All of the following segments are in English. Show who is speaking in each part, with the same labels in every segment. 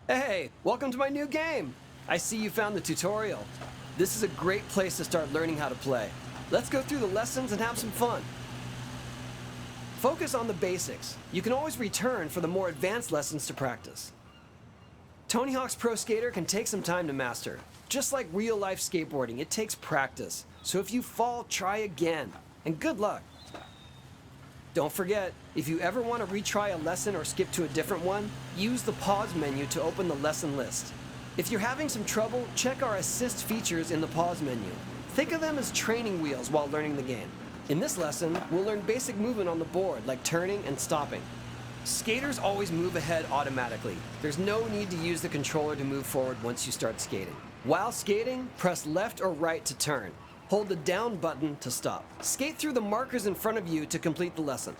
Speaker 1: Hey, welcome to my new game! I see you found the tutorial. This is a great place to start learning how to play. Let's go through the lessons and have some fun. Focus on the basics. You can always return for the more advanced lessons to practice. Tony Hawk's Pro Skater can take some time to master. Just like real-life skateboarding, it takes practice. So if you fall, try again. And good luck. Don't forget, if you ever want to retry a lesson or skip to a different one, use the pause menu to open the lesson list. If you're having some trouble, check our assist features in the pause menu. Think of them as training wheels while learning the game. In this lesson, we'll learn basic movement on the board, like turning and stopping. Skaters always move ahead automatically. There's no need to use the controller to move forward once you start skating. While skating, press left or right to turn. Hold the down button to stop. Skate through the markers in front of you to complete the lesson.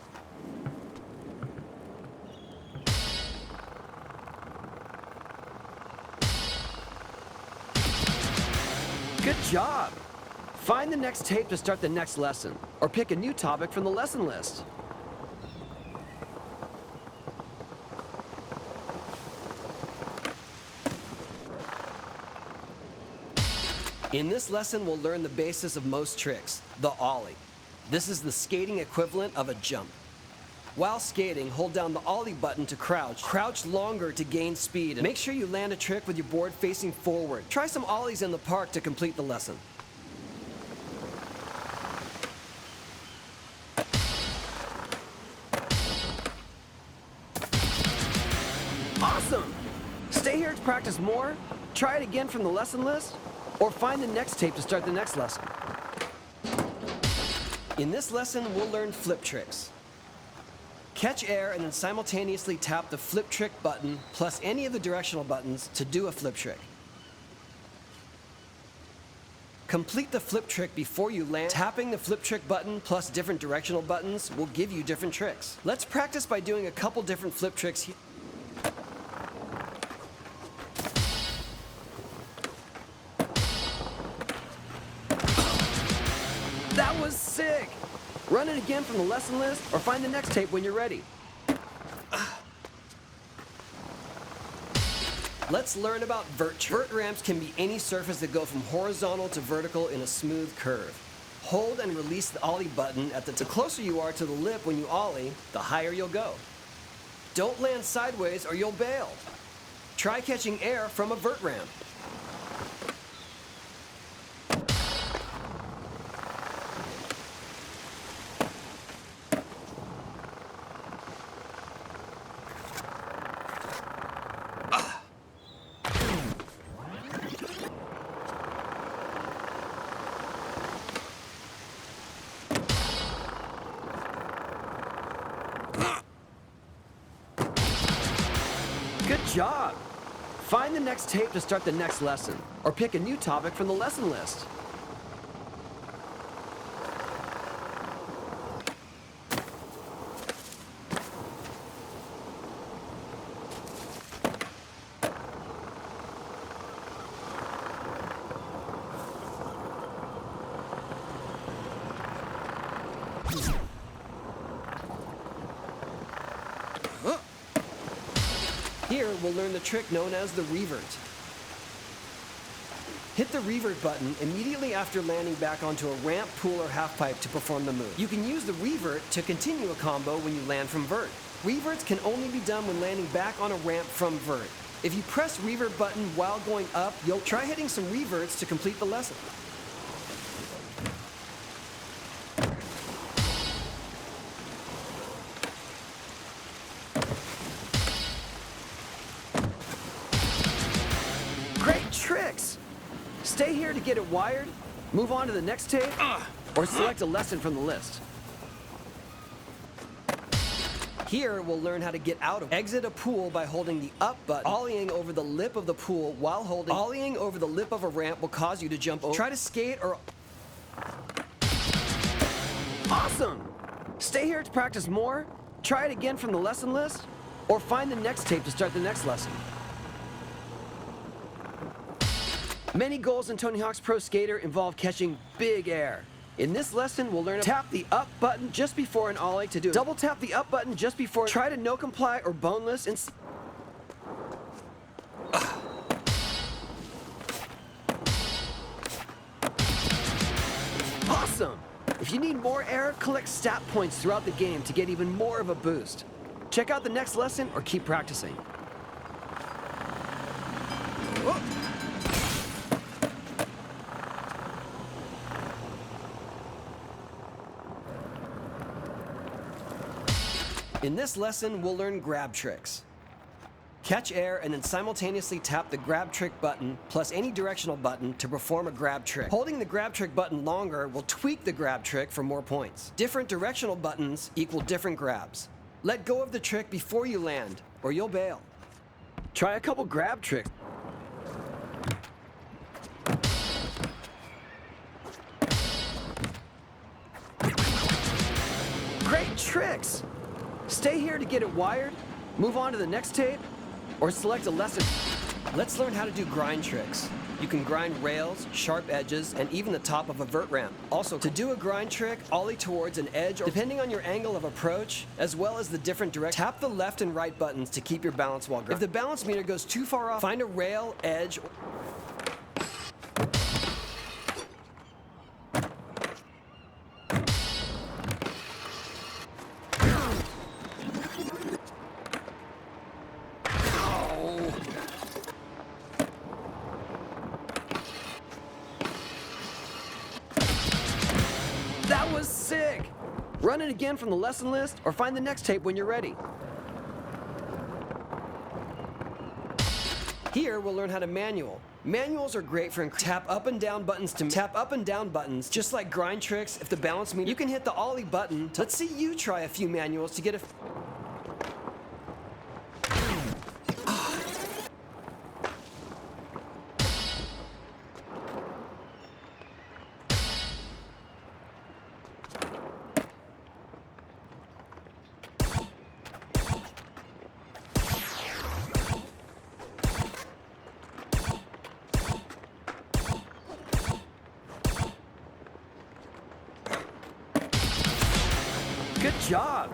Speaker 1: Good job! Find the next tape to start the next lesson, or pick a new topic from the lesson list. In this lesson, we'll learn the basis of most tricks, the ollie. This is the skating equivalent of a jump. While skating, hold down the ollie button to crouch. Crouch longer to gain speed, and make sure you land a trick with your board facing forward. Try some ollies in the park to complete the lesson. Awesome! Stay here to practice more, try it again from the lesson list, or find the next tape to start the next lesson. In this lesson, we'll learn flip tricks. Catch air and then simultaneously tap the flip trick button plus any of the directional buttons to do a flip trick. Complete the flip trick before you land. Tapping the flip trick button plus different directional buttons will give you different tricks. Let's practice by doing a couple different flip tricks here. That was sick! Run it again from the lesson list or find the next tape when you're ready. Let's learn about vert. Vert ramps can be any surface that go from horizontal to vertical in a smooth curve. Hold and release the ollie button at the closer you are to the lip when you ollie, the higher you'll go. Don't land sideways or you'll bail. Try catching air from a vert ramp. Good job! Find the next tape to start the next lesson, or pick a new topic from the lesson list. Here, we'll learn the trick known as the revert. Hit the revert button immediately after landing back onto a ramp, pool, or halfpipe to perform the move. You can use the revert to continue a combo when you land from vert. Reverts can only be done when landing back on a ramp from vert. If you press revert button while going up, you'll try hitting some reverts to complete the lesson. Great tricks! Stay here to get it wired, move on to the next tape, or select a lesson from the list. Here, we'll learn how to get out of. Exit a pool by holding the up button. Ollieing over the lip of the pool while holding. Ollieing over the lip of a ramp will cause you to jump over. Try to skate or... Awesome! Stay here to practice more, try it again from the lesson list, or find the next tape to start the next lesson. Many goals in Tony Hawk's Pro Skater involve catching big air. In this lesson, we'll learn to tap the up button just before an ollie to do. Double tap the up button just before. Try to no comply or boneless and... you need more air, collect stat points throughout the game to get even more of a boost. Check out the next lesson or keep practicing. Whoa. In this lesson, we'll learn grab tricks. Catch air and then simultaneously tap the grab trick button plus any directional button to perform a grab trick. Holding the grab trick button longer will tweak the grab trick for more points. Different directional buttons equal different grabs. Let go of the trick before you land, or you'll bail. Try a couple grab tricks. Great tricks! Stay here to get it wired, move on to the next tape, or select a lesson. Let's learn how to do grind tricks. You can grind rails, sharp edges, and even the top of a vert ramp. Also, to do a grind trick, ollie towards an edge, or depending on your angle of approach, as well as the different directions. Tap the left and right buttons to keep your balance while grinding. If the balance meter goes too far off, find a rail, edge, That was sick! Run it again from the lesson list or find the next tape when you're ready. Here we'll learn how to manual. Manuals are great for tap up and down buttons to tap up and down buttons, just like grind tricks. If the balance meter, you can hit the ollie button. Let's see you try a few manuals to get a Good job!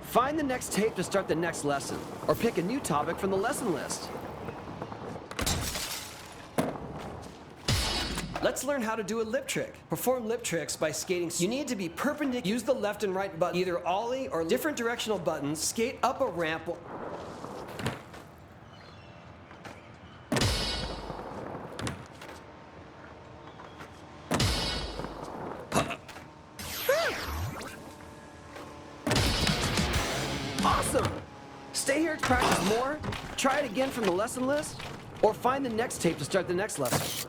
Speaker 1: Find the next tape to start the next lesson, or pick a new topic from the lesson list. Let's learn how to do a lip trick. Perform lip tricks by skating. You need to be perpendicular. Use the left and right button, either ollie or different directional buttons. Skate up a ramp. Awesome! Stay here to practice more, try it again from the lesson list, or find the next tape to start the next lesson.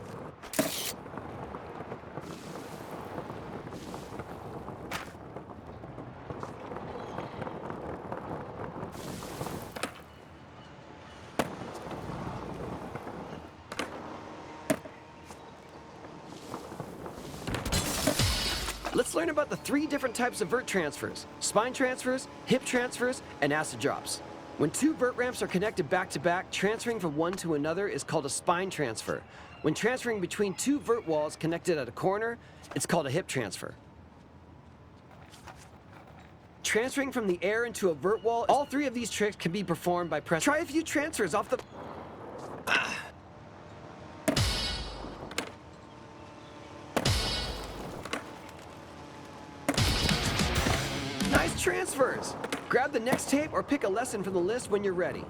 Speaker 1: Let's learn about the 3 different types of vert transfers: spine transfers, hip transfers, and acid drops. When 2 vert ramps are connected back to back, transferring from one to another is called a spine transfer. When transferring between 2 vert walls connected at a corner, it's called a hip transfer. Transferring from the air into a vert wall, all 3 of these tricks can be performed by pressing. Try a few transfers off the... Nice transfers! Grab the next tape or pick a lesson from the list when you're ready.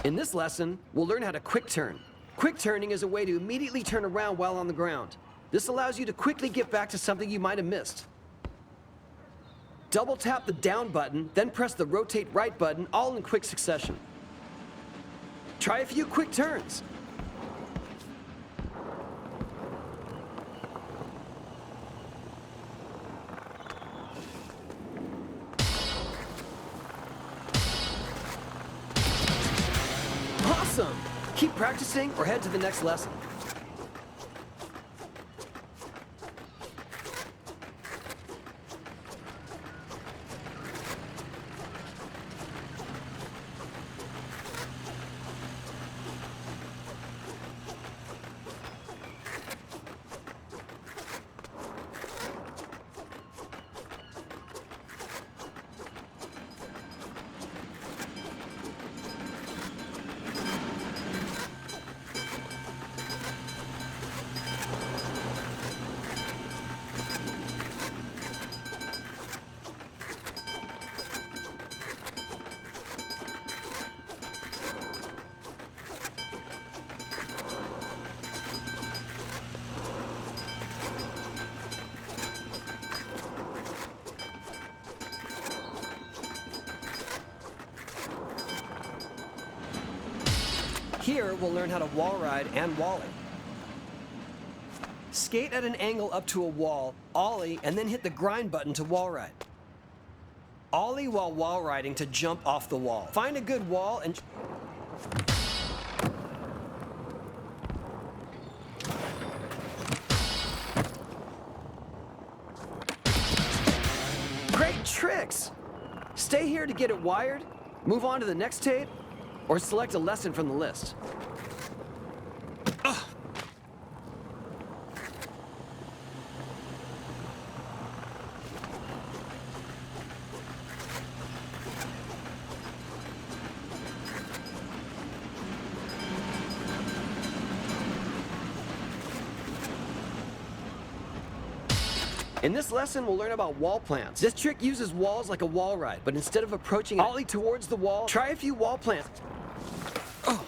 Speaker 1: In this lesson, we'll learn how to quick turn. Quick turning is a way to immediately turn around while on the ground. This allows you to quickly get back to something you might have missed. Double tap the down button, then press the rotate right button, all in quick succession. Try a few quick turns. Awesome! Keep practicing or head to the next lesson. Here, we'll learn how to wall ride and wally. Skate at an angle up to a wall, ollie, and then hit the grind button to wall ride. Ollie while wall riding to jump off the wall. Find a good wall and... Great tricks! Stay here to get it wired, move on to the next tape, or select a lesson from the list. In this lesson, we'll learn about wall plants. This trick uses walls like a wall ride, but instead of approaching ollie towards the wall, try a few wall plants. Oh.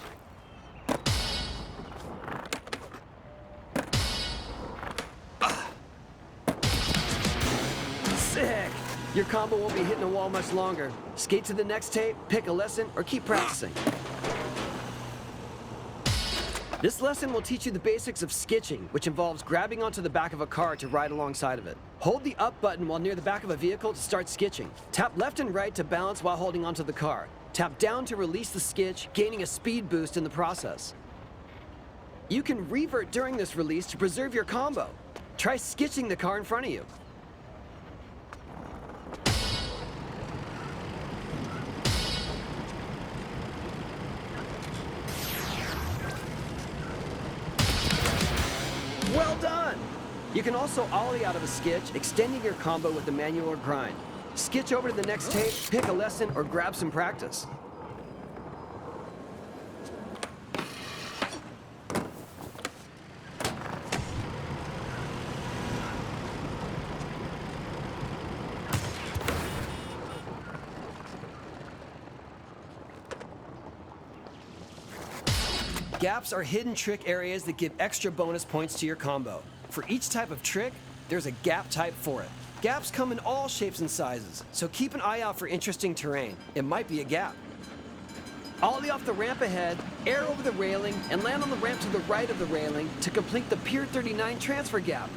Speaker 1: Sick! Your combo won't be hitting the wall much longer. Skate to the next tape, pick a lesson, or keep practicing. This lesson will teach you the basics of skitching, which involves grabbing onto the back of a car to ride alongside of it. Hold the up button while near the back of a vehicle to start skitching. Tap left and right to balance while holding onto the car. Tap down to release the skitch, gaining a speed boost in the process. You can revert during this release to preserve your combo. Try skitching the car in front of you. Well done! You can also ollie out of a skitch, extending your combo with the manual or grind. Skitch over to the next tape, pick a lesson, or grab some practice. Gaps are hidden trick areas that give extra bonus points to your combo. For each type of trick, there's a gap type for it. Gaps come in all shapes and sizes, so keep an eye out for interesting terrain. It might be a gap. Ollie off the ramp ahead, air over the railing, and land on the ramp to the right of the railing to complete the Pier 39 transfer gap.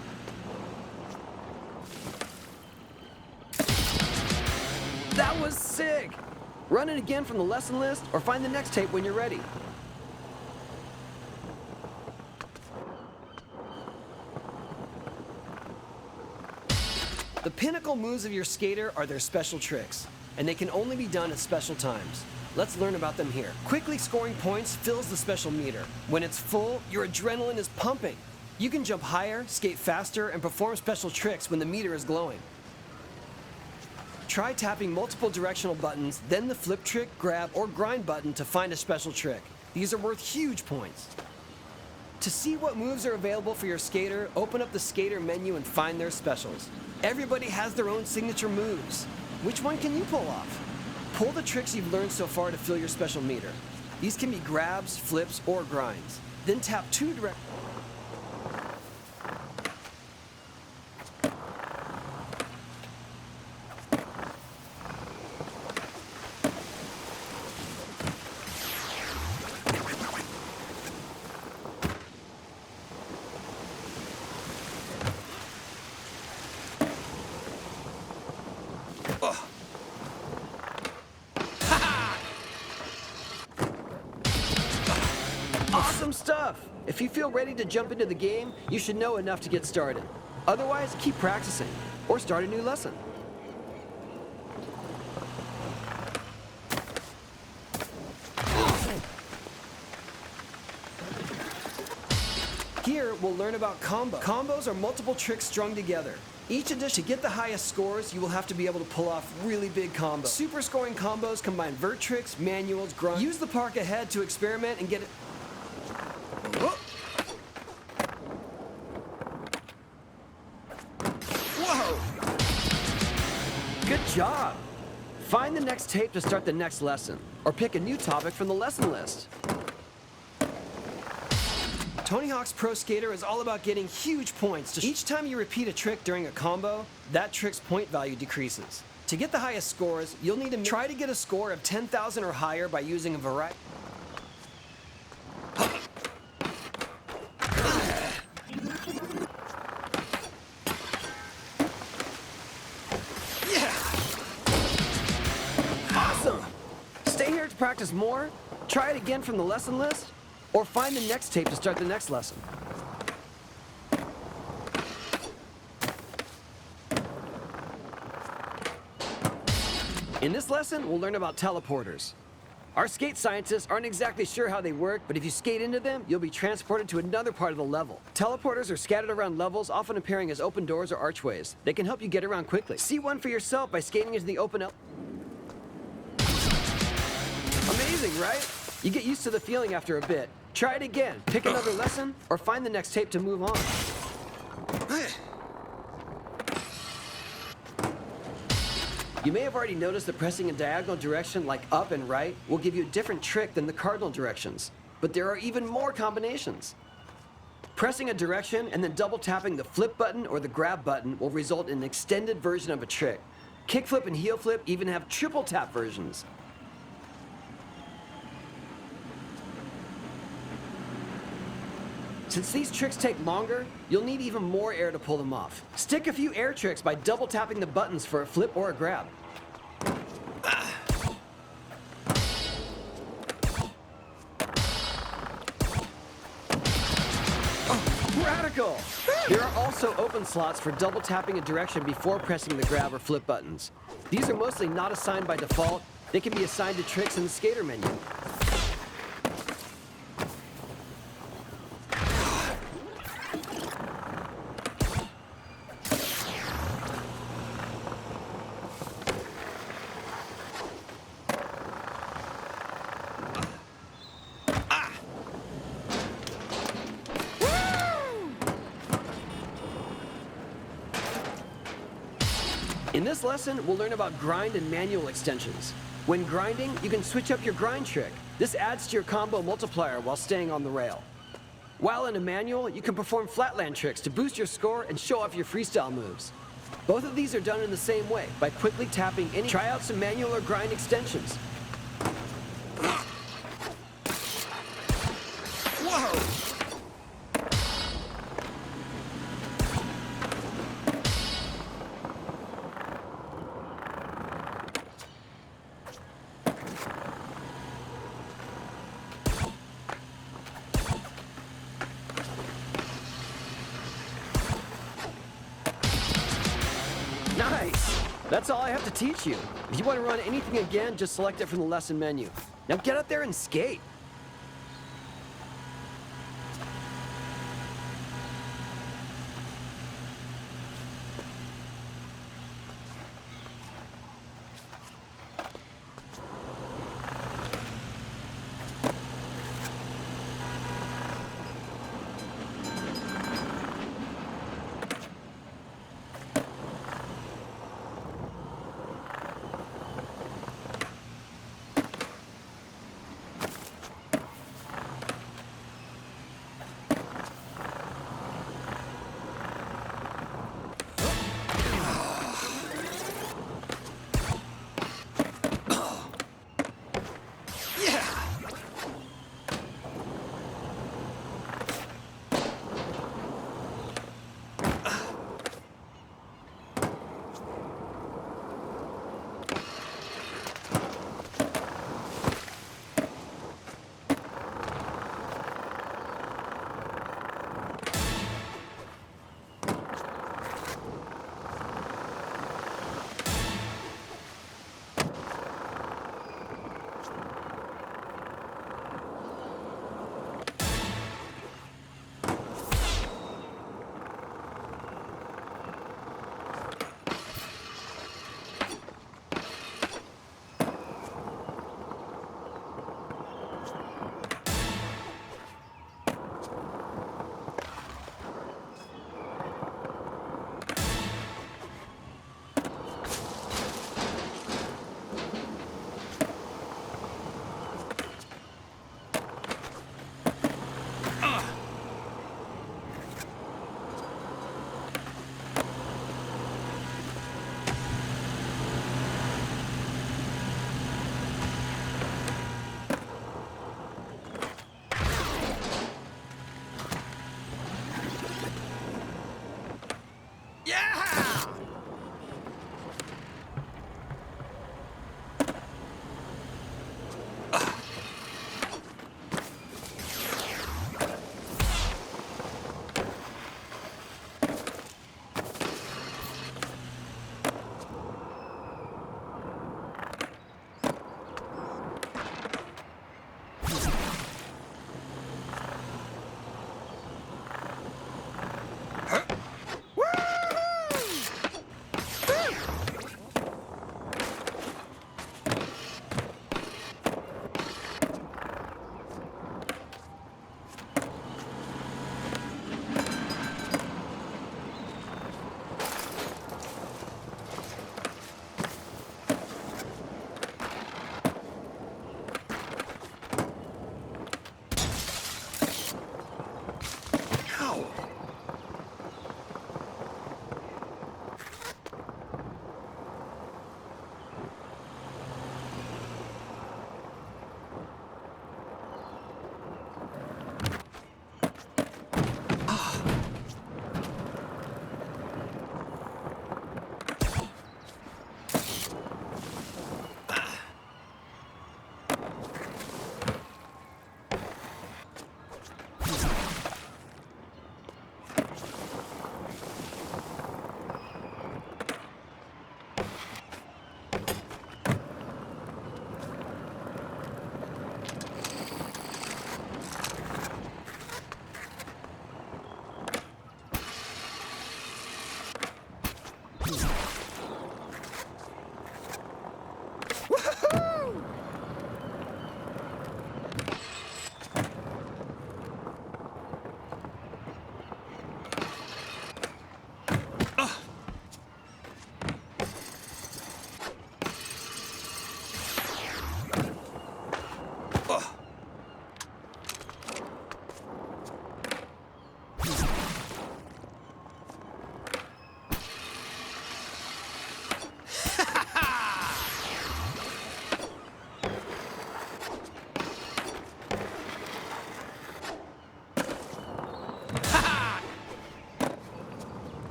Speaker 1: That was sick! Run it again from the lesson list, or find the next tape when you're ready. The pinnacle moves of your skater are their special tricks, and they can only be done at special times. Let's learn about them here. Quickly scoring points fills the special meter. When it's full, your adrenaline is pumping. You can jump higher, skate faster, and perform special tricks when the meter is glowing. Try tapping multiple directional buttons, then the flip trick, grab, or grind button to find a special trick. These are worth huge points. To see what moves are available for your skater, open up the skater menu and find their specials. Everybody has their own signature moves. Which one can you pull off? Pull the tricks you've learned so far to fill your special meter. These can be grabs, flips, or grinds. Then tap two direct... Awesome stuff! If you feel ready to jump into the game, you should know enough to get started. Otherwise, keep practicing, or start a new lesson. Here, we'll learn about combos. Combos are multiple tricks strung together. Each edition, to get the highest scores, you will have to be able to pull off really big combos. Super scoring combos combine vert tricks, manuals, grinds. Use the park ahead to experiment and get it... Whoa! Good job! Find the next tape to start the next lesson, or pick a new topic from the lesson list. Tony Hawk's Pro Skater is all about getting huge points. Each time you repeat a trick during a combo, that trick's point value decreases. To get the highest scores, you'll need to try to get a score of 10,000 or higher by using a variety... practice more, try it again from the lesson list, or find the next tape to start the next lesson. In this lesson, we'll learn about teleporters. Our skate scientists aren't exactly sure how they work, but if you skate into them, you'll be transported to another part of the level. Teleporters are scattered around levels, often appearing as open doors or archways. They can help you get around quickly. See one for yourself by skating into the open Amazing, right? You get used to the feeling after a bit. Try it again, pick another lesson, or find the next tape to move on. You may have already noticed that pressing a diagonal direction like up and right will give you a different trick than the cardinal directions, but there are even more combinations. Pressing a direction and then double tapping the flip button or the grab button will result in an extended version of a trick. Kickflip and heel flip even have triple tap versions. Since these tricks take longer, you'll need even more air to pull them off. Stick a few air tricks by double tapping the buttons for a flip or a grab. Radical! There are also open slots for double tapping a direction before pressing the grab or flip buttons. These are mostly not assigned by default. They can be assigned to tricks in the skater menu. In this lesson, we'll learn about grind and manual extensions. When grinding, you can switch up your grind trick. This adds to your combo multiplier while staying on the rail. While in a manual, you can perform flatland tricks to boost your score and show off your freestyle moves. Both of these are done in the same way, by quickly tapping any. Try out some manual or grind extensions. Whoa! Nice! That's all I have to teach you. If you want to run anything again, just select it from the lesson menu. Now get out there and skate!